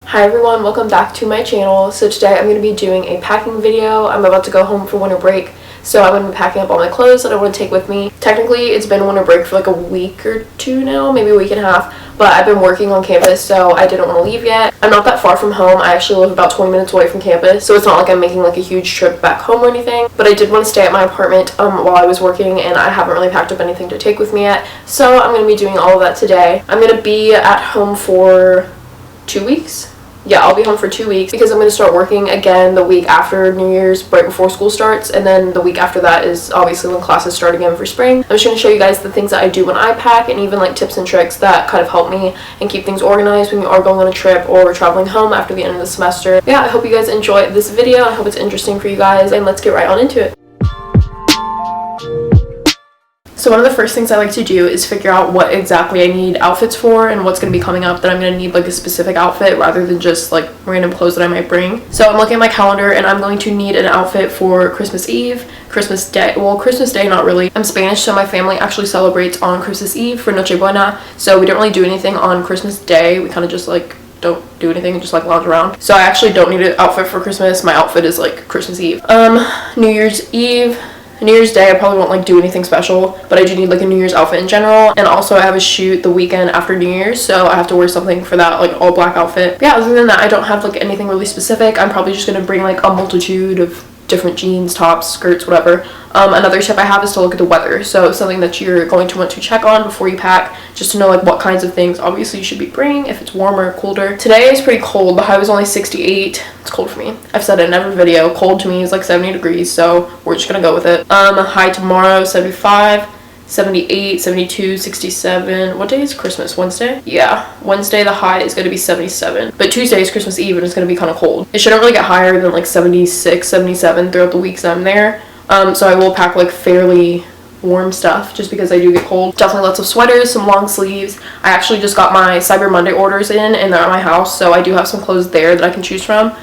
Hi everyone, welcome back to my channel. So today I'm going to be doing a packing video. I'm about to go home for winter break, so I'm going to be packing up all my clothes that I want to take with me. Technically it's been winter break for like a week or two now, maybe a week and a half, but I've been working on campus, so I didn't want to leave yet. I'm not that far from home. I actually live about 20 minutes away from campus, so it's not like I'm making like a huge trip back home or anything, but I did want to stay at my apartment while I was working, and I haven't really packed up anything to take with me yet, so I'm going to be doing all of that today. I'm going to be at home for 2 weeks. Yeah, I'll be home for 2 weeks because I'm going to start working again the week after New Year's, right before school starts, and then the week after that is obviously when classes start again for spring. I'm just going to show you guys the things that I do when I pack, and even like tips and tricks that kind of help me and keep things organized when you are going on a trip or traveling home after the end of the semester. Yeah, I hope you guys enjoy this video. I hope it's interesting for you guys, and let's get right on into it. So one of the first things I like to do is figure out what exactly I need outfits for and what's going to be coming up that I'm going to need like a specific outfit rather than just like random clothes that I might bring. So I'm looking at my calendar and I'm going to need an outfit for Christmas Eve, Christmas Day. Well, Christmas Day, not really. I'm Spanish, so my family actually celebrates on Christmas Eve for Noche Buena. So we don't really do anything on Christmas Day. We kind of just like don't do anything and just like lounge around. So I actually don't need an outfit for Christmas. My outfit is like Christmas Eve. New Year's Eve. New Year's Day, I probably won't like do anything special, but I do need like a New Year's outfit in general. And also I have a shoot the weekend after New Year's, so I have to wear something for that, like all black outfit. But yeah, other than that, I don't have like anything really specific. I'm probably just gonna bring like a multitude of different jeans, tops, skirts, whatever. Another tip I have is to look at the weather. So something that you're going to want to check on before you pack, just to know like what kinds of things obviously you should be bringing if it's warmer or colder. Today is pretty cold. The high was only 68. It's cold for me. I've said it in every video. Cold to me is like 70 degrees, so we're just gonna go with it. High tomorrow, 75. 78, 72, 67. What day is Christmas? Wednesday? Yeah, Wednesday the high is going to be 77. But Tuesday is Christmas Eve and it's going to be kind of cold. It shouldn't really get higher than like 76, 77 throughout the weeks I'm there. So I will pack like fairly warm stuff just because I do get cold. Definitely lots of sweaters, some long sleeves. I actually just got my Cyber Monday orders in and they're at my house, so I do have some clothes there that I can choose from.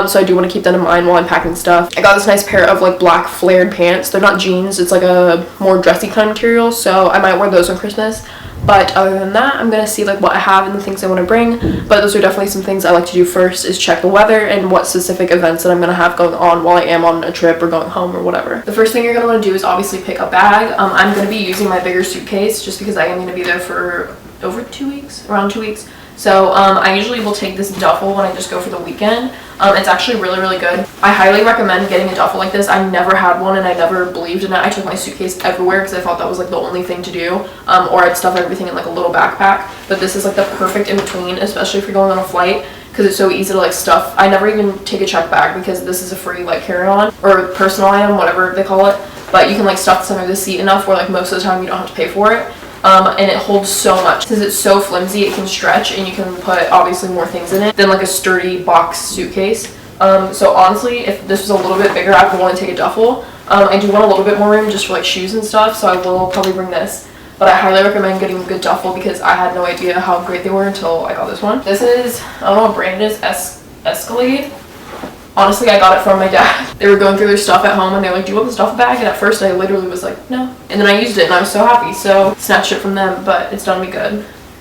So I do want to keep that in mind while I'm packing stuff. I got this nice pair of like black flared pants. They're not jeans, it's like a more dressy kind of material, so I might wear those on Christmas. But other than that, I'm gonna see like what I have and the things I want to bring. But those are definitely some things I like to do first, is check the weather and what specific events that I'm gonna have going on while I am on a trip or going home or whatever. The first thing you're gonna want to do is obviously pick a bag. I'm gonna be using my bigger suitcase just because I am gonna be there for over 2 weeks, around 2 weeks. So I usually will take this duffel when I just go for the weekend. It's actually really, really good. I highly recommend getting a duffel like this. I never had one and I never believed in it. I took my suitcase everywhere because I thought that was like the only thing to do. Or I'd stuff everything in like a little backpack. But this is like the perfect in between, especially if you're going on a flight, because it's so easy to like stuff. I never even take a check bag because this is a free like carry-on or personal item, whatever they call it. But you can like stuff this under the seat enough where like most of the time you don't have to pay for it. And it holds so much. Since it's so flimsy, it can stretch and you can put obviously more things in it than like a sturdy box suitcase. So honestly, if this was a little bit bigger, I would want to take a duffel. I do want a little bit more room just for like shoes and stuff, so I will probably bring this. But I highly recommend getting a good duffel because I had no idea how great they were until I got this one. This is, I don't know what brand it is, Escalade. Honestly, I got it from my dad. They were going through their stuff at home and they were like, do you want this duffel bag? And at first I literally was like, no. And then I used it and I was so happy. So snatched it from them, but it's done me good.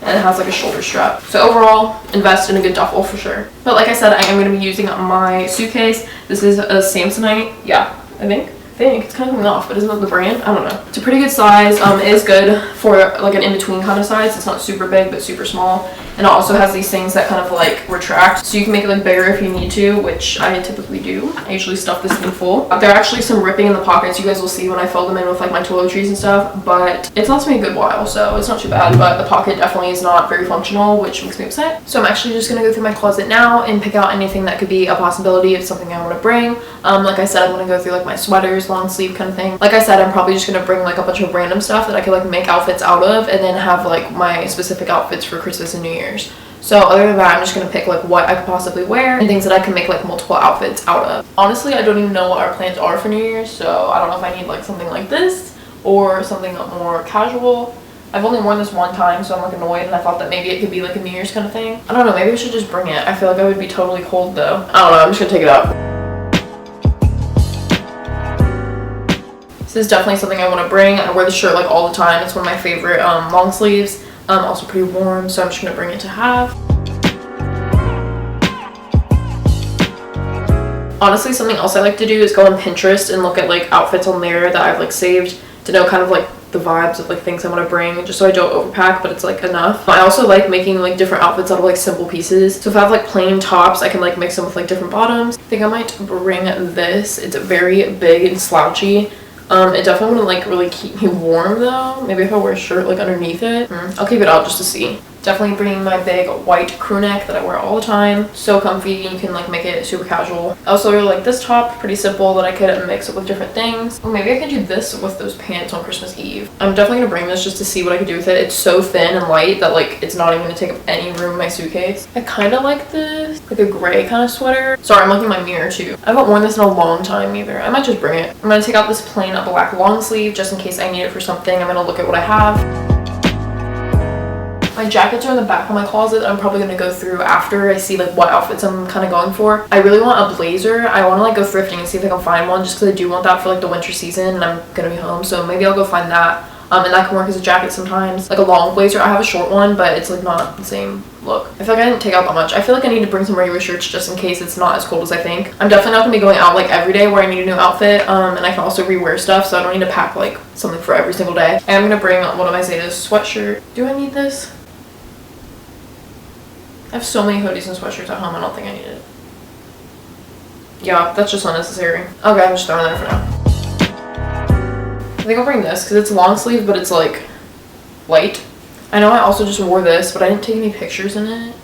And it has like a shoulder strap. So overall, invest in a good duffel for sure. But like I said, I am going to be using my suitcase. This is a Samsonite. Yeah, I think it's kind of coming off, but isn't that the brand? I don't know. It's a pretty good size. It is good for like an in-between kind of size. It's not super big, but super small. And it also has these things that kind of like retract, so you can make it like bigger if you need to, which I typically do. I usually stuff this thing full. There are actually some ripping in the pockets. You guys will see when I fill them in with like my toiletries and stuff, but it's lasted me a good while, so it's not too bad. But the pocket definitely is not very functional, which makes me upset. So I'm actually just gonna go through my closet now and pick out anything that could be a possibility of something I want to bring. Like I said, I'm gonna go through like my sweaters, long sleeve kind of thing. Like I said, I'm probably just gonna bring like a bunch of random stuff that I could like make outfits out of, and then have like my specific outfits for Christmas and New Year's. So other than that, I'm just gonna pick like what I could possibly wear and things that I can make like multiple outfits out of. Honestly, I don't even know what our plans are for New Year's, so I don't know if I need like something like this or something more casual. I've only worn this one time, so I'm like annoyed, and I thought that maybe it could be like a New Year's kind of thing. I don't know, maybe I should just bring it. I feel like I would be totally cold though. I don't know, I'm just gonna take it out. This is definitely something I want to bring. I wear the shirt like all the time. It's one of my favorite long sleeves. Also pretty warm, so I'm just gonna bring it to have. Honestly, something else I like to do is go on Pinterest and look at like outfits on there that I've like saved to know kind of like the vibes of like things I want to bring, just so I don't overpack but it's like enough. I also like making like different outfits out of like simple pieces. So if I have like plain tops, I can like mix them with like different bottoms. I think I might bring this. It's very big and slouchy. It definitely wouldn't like really keep me warm though. Maybe if I wear a shirt like underneath it. I'll keep it out just to see. Definitely bringing my big white crew neck that I wear all the time. So comfy, you can like make it super casual. I also really like this top, pretty simple, that I could mix it with different things. Or maybe I could do this with those pants on Christmas Eve. I'm definitely gonna bring this just to see what I can do with it. It's so thin and light that like it's not even gonna take up any room in my suitcase. I kind of like this, like a gray kind of sweater. Sorry, I'm looking in my mirror too. I haven't worn this in a long time either. I might just bring it. I'm gonna take out this plain black long sleeve just in case I need it for something. I'm gonna look at what I have. My jackets are in the back of my closet that I'm probably going to go through after I see like what outfits I'm kind of going for. I really want a blazer. I want to like go thrifting and see if I can find one, just because I do want that for like the winter season and I'm going to be home. So maybe I'll go find that. And that can work as a jacket sometimes. Like a long blazer. I have a short one, but it's like not the same look. I feel like I didn't take out that much. I feel like I need to bring some regular shirts just in case it's not as cold as I think. I'm definitely not going to be going out like every day where I need a new outfit. And I can also rewear stuff, so I don't need to pack like something for every single day. And I'm going to bring one of my Zeta's sweatshirt. Do I need this? I have so many hoodies and sweatshirts at home, I don't think I need it. Yeah, that's just unnecessary. Okay, I'm just throwing that for now. I think I'll bring this because it's long sleeve, but it's like light. I know I also just wore this, but I didn't take any pictures in it.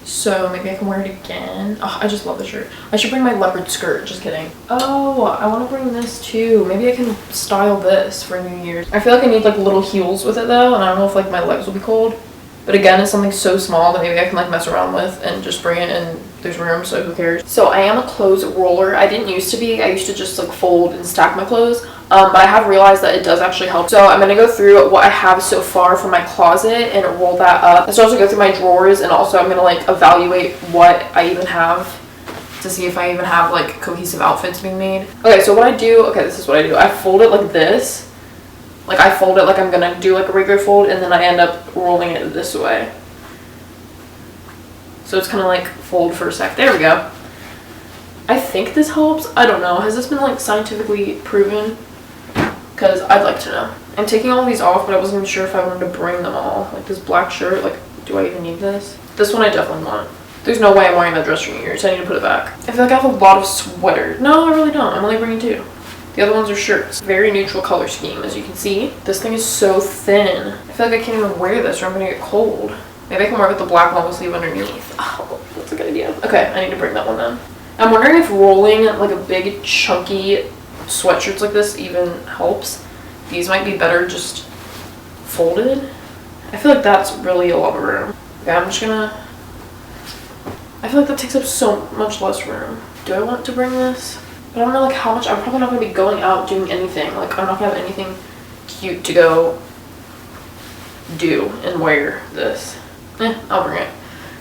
So maybe I can wear it again. Oh, I just love the shirt. I should bring my leopard skirt, just kidding. Oh, I want to bring this too. Maybe I can style this for New Year's. I feel like I need like little heels with it though, and I don't know if like my legs will be cold. But again, it's something so small that maybe I can like mess around with and just bring it, and there's room, so who cares. So I am a clothes roller. I didn't used to be. I used to just like fold and stack my clothes. But I have realized that it does actually help. So I'm going to go through what I have so far from my closet and roll that up. I also go through my drawers, and also I'm going to like evaluate what I even have to see if I even have like cohesive outfits being made. Okay, so what I do, this is what I do. I fold it like this. Like I fold it like I'm gonna do like a regular fold, and then I end up rolling it this way. So it's kind of like fold for a sec. There we go. I think this helps. I don't know. Has this been like scientifically proven? Because I'd like to know. I'm taking all of these off, but I wasn't even sure if I wanted to bring them all. Like this black shirt, like do I even need this? This one I definitely want. There's no way I'm wearing that dress for New Year's. I need to put it back. I feel like I have a lot of sweaters. No, I really don't. I'm only bringing 2. The other ones are shirts. Very neutral color scheme, as you can see. This thing is so thin. I feel like I can't even wear this or I'm gonna get cold. Maybe I can wear it with the black long sleeve underneath. Oh, that's a good idea. Okay, I need to bring that one then. I'm wondering if rolling like a big chunky sweatshirts like this even helps. These might be better just folded. I feel like that's really a lot of room. Okay, I'm just gonna... I feel like that takes up so much less room. Do I want to bring this? But I don't know like how much. I'm probably not going to be going out doing anything. Like I'm not going to have anything cute to go do and wear this. I'll bring it.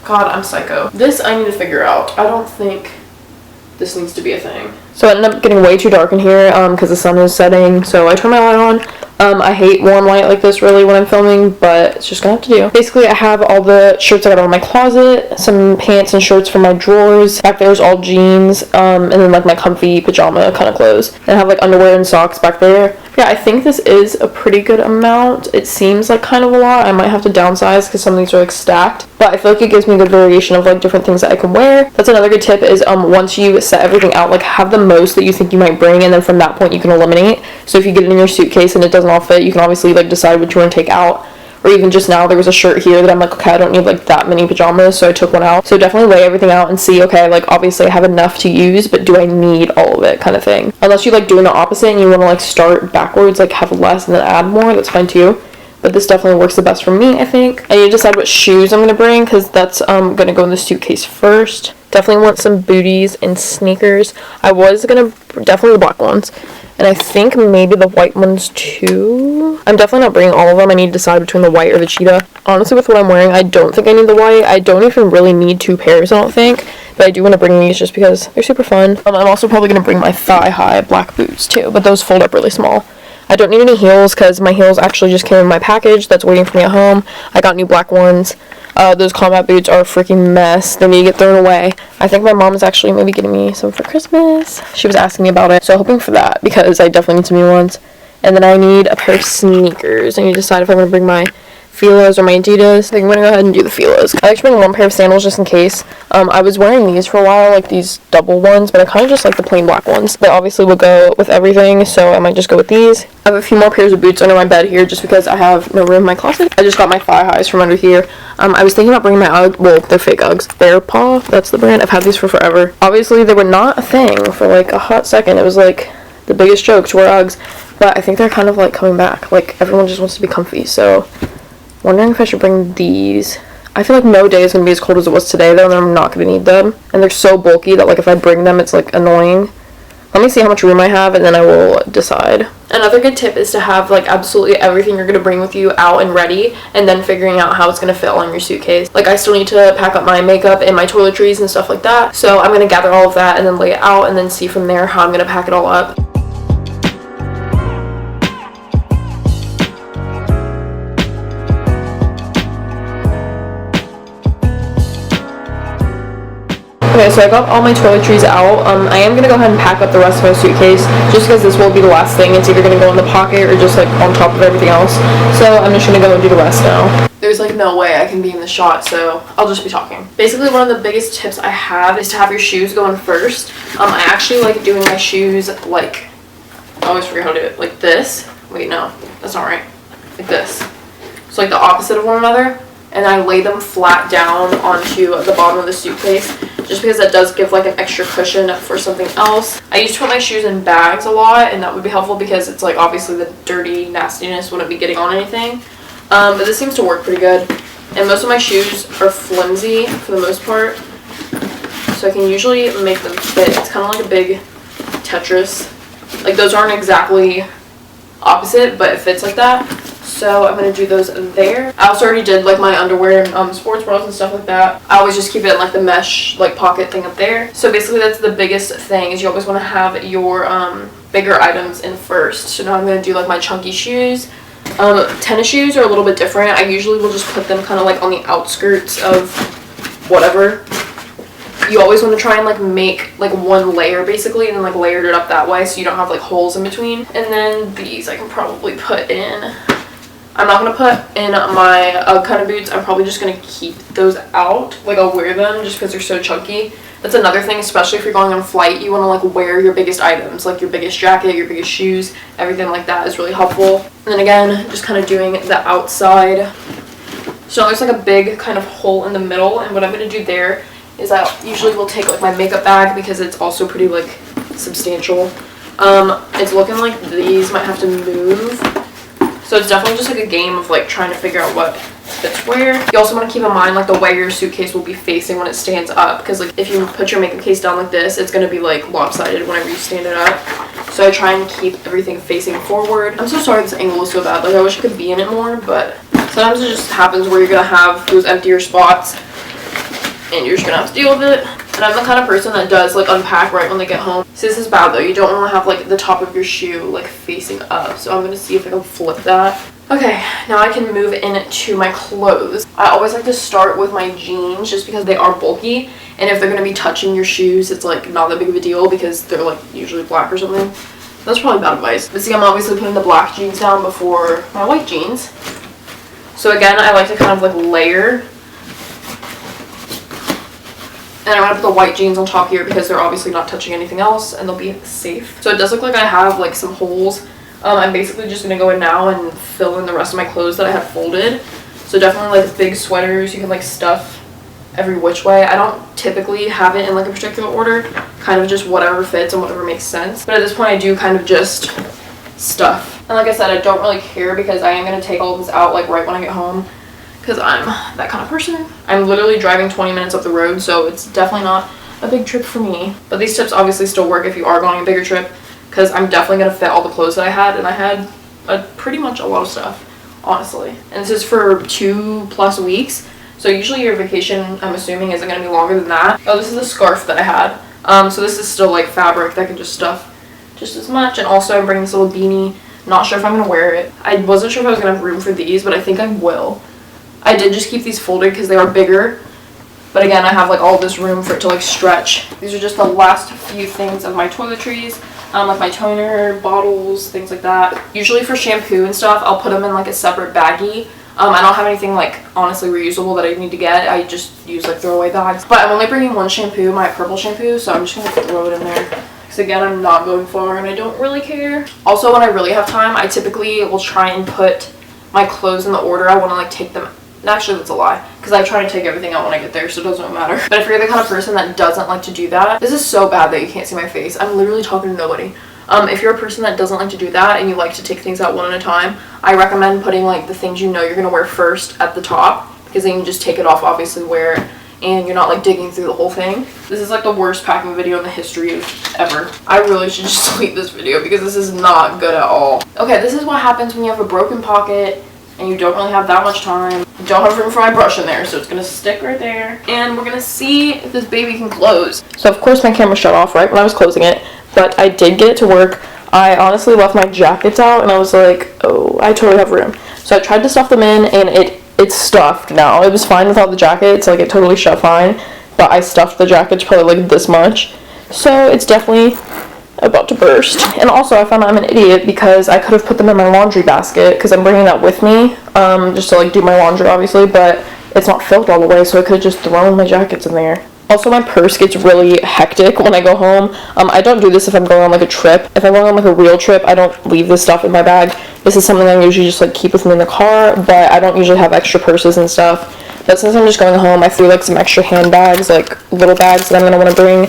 God, I'm psycho. This I need to figure out. I don't think this needs to be a thing. So it ended up getting way too dark in here because the sun is setting. So I turned my light on. I hate warm light like this really when I'm filming, but it's just gonna have to do. Basically, I have all the shirts I got out of my closet, some pants and shirts from my drawers. Back there's all jeans, and then like my comfy pajama kind of clothes. And I have like underwear and socks back there. Yeah, I think this is a pretty good amount. It seems like kind of a lot. I might have to downsize because some of these are like stacked. But I feel like it gives me a good variation of like different things that I can wear. That's another good tip is once you set everything out, like have the most that you think you might bring, and then from that point you can eliminate. So if you get it in your suitcase and it doesn't all fit, you can obviously like decide what you want to take out. Or even just now, there was a shirt here that I'm like, okay, I don't need like that many pajamas, so I took one out. So definitely weigh everything out and see, okay, like obviously I have enough to use, but do I need all of it kind of thing. Unless you like doing the opposite and you want to like start backwards, like have less and then add more, that's fine too. But this definitely works the best for me, I think. I need to decide what shoes I'm going to bring because that's going to go in the suitcase first. Definitely want some booties and sneakers. I was going to, definitely the black ones. And I think maybe the white ones too. I'm definitely not bringing all of them. I need to decide between the white or the cheetah. Honestly, with what I'm wearing, I don't think I need the white. I don't even really need 2 pairs, I don't think. But I do want to bring these just because they're super fun. I'm also probably going to bring my thigh-high black boots too, but those fold up really small. I don't need any heels because my heels actually just came in my package that's waiting for me at home. I got new black ones. Those combat boots are a freaking mess. They need to get thrown away. I think my mom is actually maybe getting me some for Christmas. She was asking me about it, so hoping for that because I definitely need some new ones. And then I need a pair of sneakers. I need to decide if I'm going to bring my Fila's or my Adidas. I think I'm going to go ahead and do the Fila's. I like to bring one pair of sandals just in case. I was wearing these for a while, like these double ones, but I kind of just like the plain black ones. They obviously will go with everything, so I might just go with these. I have a few more pairs of boots under my bed here just because I have no room in my closet. I just got my thigh highs from under here. I was thinking about bringing my Ugg, well, they're fake Uggs. Bear Paw, that's the brand. I've had these for forever. Obviously, they were not a thing for like a hot second. It was like the biggest joke to wear Uggs, but I think they're kind of like coming back. Like everyone just wants to be comfy, so wondering if I should bring these. I feel like no day is going to be as cold as it was today, though, and I'm not going to need them. And they're so bulky that, like, if I bring them, it's, like, annoying. Let me see how much room I have, and then I will decide. Another good tip is to have, like, absolutely everything you're going to bring with you out and ready, and then figuring out how it's going to fit on your suitcase. Like, I still need to pack up my makeup and my toiletries and stuff like that. So I'm going to gather all of that and then lay it out and then see from there how I'm going to pack it all up. Okay, so I got all my toiletries out. I am going to go ahead and pack up the rest of my suitcase just because this will be the last thing. It's either going to go in the pocket or just like on top of everything else. So I'm just going to go and do the rest now. There's like no way I can be in the shot, so I'll just be talking. Basically, one of the biggest tips I have is to have your shoes go in first. I actually like doing my shoes like, I always forget how to do it, like this. Wait, no, that's not right. Like this. So like the opposite of one another. And I lay them flat down onto the bottom of the suitcase just because that does give like an extra cushion for something else. I used to put my shoes in bags a lot, and that would be helpful because it's like obviously the dirty nastiness wouldn't be getting on anything. But this seems to work pretty good. And most of my shoes are flimsy for the most part, so I can usually make them fit. It's kind of like a big Tetris. Like those aren't exactly opposite, but it fits like that. So I'm going to do those there. I also already did like my underwear and sports bras and stuff like that. I always just keep it in like the mesh like pocket thing up there. So basically that's the biggest thing, is you always want to have your bigger items in first. So now I'm going to do like my chunky shoes. Tennis shoes are a little bit different. I usually will just put them kind of like on the outskirts of whatever. You always want to try and like make like one layer basically and then like layered it up that way so you don't have like holes in between. And then these I can probably put in. I'm not going to put in my Ugg kind of boots. I'm probably just going to keep those out. Like, I'll wear them just because they're so chunky. That's another thing, especially if you're going on a flight. You want to, like, wear your biggest items. Like, your biggest jacket, your biggest shoes. Everything like that is really helpful. And then again, just kind of doing the outside. So there's, like, a big kind of hole in the middle. And what I'm going to do there is I usually will take, like, my makeup bag because it's also pretty, like, substantial. It's looking like these might have to move. So it's definitely just like a game of like trying to figure out what fits where. You also want to keep in mind like the way your suitcase will be facing when it stands up, because like if you put your makeup case down like this, it's going to be like lopsided whenever you stand it up. So I try and keep everything facing forward. I'm so sorry this angle is so bad. Like I wish I could be in it more, but sometimes it just happens where you're going to have those emptier spots and you're just going to have to deal with it. And I'm the kind of person that does like unpack right when they get home. So this is bad though. You don't want to have like the top of your shoe like facing up. So I'm going to see if I can flip that. Okay, now I can move into my clothes. I always like to start with my jeans just because they are bulky. And if they're going to be touching your shoes, it's like not that big of a deal because they're like usually black or something. That's probably bad advice. But see, I'm obviously putting the black jeans down before my white jeans. So again, I like to kind of like layer. And I'm going to put the white jeans on top here because they're obviously not touching anything else and they'll be safe. So it does look like I have like some holes. I'm basically just going to go in now and fill in the rest of my clothes that I have folded. So definitely like big sweaters you can like stuff every which way. I don't typically have it in like a particular order. Kind of just whatever fits and whatever makes sense. But at this point I do kind of just stuff. And like I said, I don't really care because I am going to take all of this out like right when I get home. Because I'm that kind of person. I'm literally driving 20 minutes up the road, so it's definitely not a big trip for me. But these tips obviously still work if you are going a bigger trip, because I'm definitely going to fit all the clothes that I had, and I had pretty much a lot of stuff, honestly. And this is for 2+ weeks, so usually your vacation, I'm assuming, isn't going to be longer than that. Oh, this is the scarf that I had. So this is still like fabric that can just stuff just as much. And also I'm bringing this little beanie. Not sure if I'm going to wear it. I wasn't sure if I was going to have room for these, but I think I will. I did just keep these folded because they are bigger. But again, I have like all this room for it to like stretch. These are just the last few things of my toiletries. Like my toner, bottles, things like that. Usually for shampoo and stuff, I'll put them in like a separate baggie. I don't have anything like honestly reusable that I need to get. I just use like throwaway bags. But I'm only bringing one shampoo, my purple shampoo, so I'm just gonna throw it in there. Because again, I'm not going far and I don't really care. Also, when I really have time, I typically will try and put my clothes in the order I want to like take them. Actually, that's a lie, because I try to take everything out when I get there, so it doesn't matter. But if you're the kind of person that doesn't like to do that, this is so bad that you can't see my face. I'm literally talking to nobody. If you're a person that doesn't like to do that and you like to take things out one at a time, I recommend putting like the things you know you're gonna wear first at the top, because then you can just take it off, obviously wear it, and you're not like digging through the whole thing. This is like the worst packing video in the history of ever. I really should just delete this video because this is not good at all. Okay, this is what happens when you have a broken pocket and you don't really have that much time. You don't have room for my brush in there, so it's gonna stick right there. And we're gonna see if this baby can close. So of course my camera shut off right when I was closing it, but I did get it to work. I honestly left my jackets out and I was like, oh, I totally have room. So I tried to stuff them in and it's stuffed now. It was fine without the jackets, like it totally shut fine, but I stuffed the jackets probably like this much. So it's definitely about to burst. And also I found I'm an idiot because I could have put them in my laundry basket, because I'm bringing that with me just to like do my laundry obviously, but it's not filled all the way, so I could have just thrown my jackets in there. Also, my purse gets really hectic when I go home. I don't do this if I'm going on like a trip. If I'm going on like a real trip, I don't leave this stuff in my bag. This is something I usually just like keep with me in the car, but I don't usually have extra purses and stuff. But since I'm just going home, I threw like some extra handbags, like little bags that I'm gonna want to bring.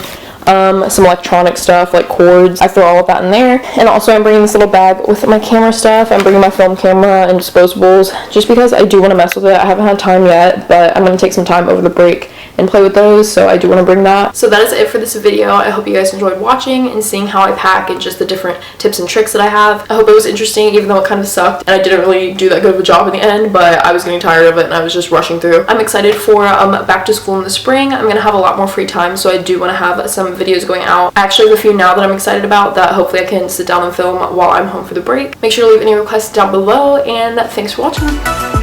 Some electronic stuff like cords. I throw all of that in there. And also I'm bringing this little bag with my camera stuff. I'm bringing my film camera and disposables just because I do want to mess with it. I haven't had time yet, but I'm going to take some time over the break and play with those, so I do want to bring that. So that is it for this video. I hope you guys enjoyed watching and seeing how I pack and just the different tips and tricks that I have. I hope it was interesting, even though it kind of sucked and I didn't really do that good of a job in the end, but I was getting tired of it and I was just rushing through. I'm excited for back to school in the spring. I'm going to have a lot more free time, so I do want to have some videos going out. I actually have a few now that I'm excited about that hopefully I can sit down and film while I'm home for the break. Make sure to leave any requests down below, and thanks for watching.